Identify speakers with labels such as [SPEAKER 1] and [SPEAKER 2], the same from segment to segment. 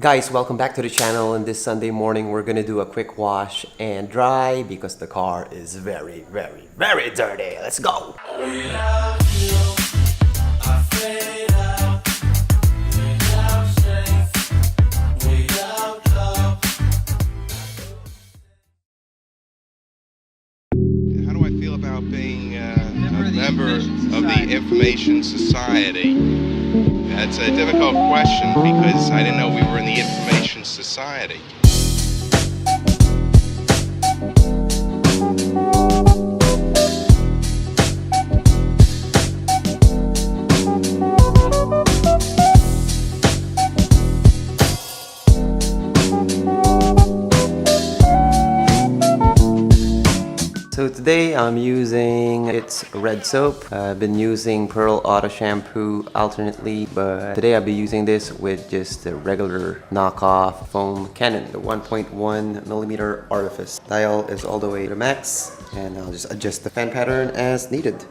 [SPEAKER 1] Guys, welcome back to the channel. And this Sunday morning we're gonna do a quick wash and dry because the car is very dirty. Let's go!
[SPEAKER 2] How do I feel about being a member of the Information Society? That's a difficult question because I didn't know we were in the Information Society.
[SPEAKER 1] So today I'm using its red soap. I've been using Pearl Auto Shampoo alternately, but today I'll be using this with just the regular knockoff foam Canon, the 1.1mm Orifice. Dial is all the way to max, and I'll just adjust the fan pattern as needed.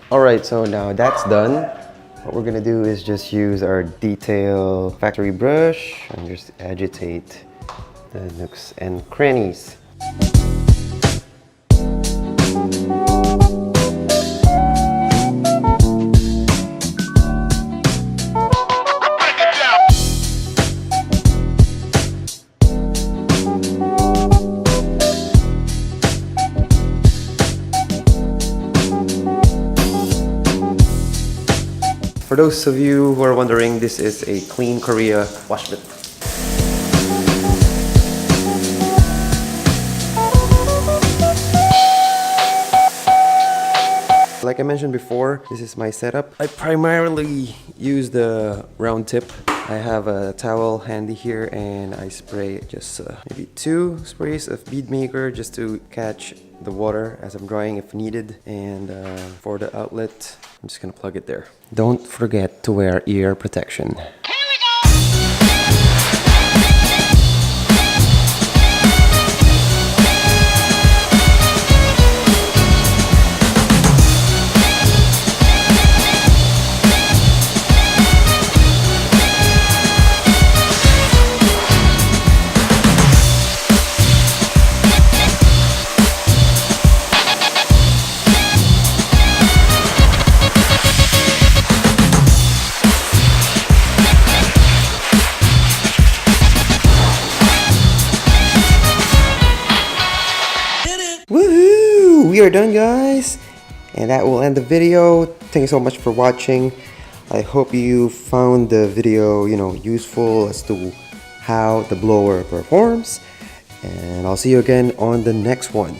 [SPEAKER 1] Alright, so now that's done. What we're gonna do is just use our detail factory brush and just agitate the nooks and crannies. For those of you who are wondering, this is a Clean Korea wash mitt. Like I mentioned before, this is my setup. I primarily use the round tip. I have a towel handy here and I spray just maybe 2 sprays of bead maker just to catch the water as I'm drying if needed. And for the outlet, I'm just gonna plug it there. Don't forget to wear ear protection. Woohoo! We are done, guys, and that will end the video. Thank you so much for watching. I hope you found the video, useful as to how the blower performs, and I'll see you again on the next one.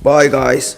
[SPEAKER 1] Bye, guys.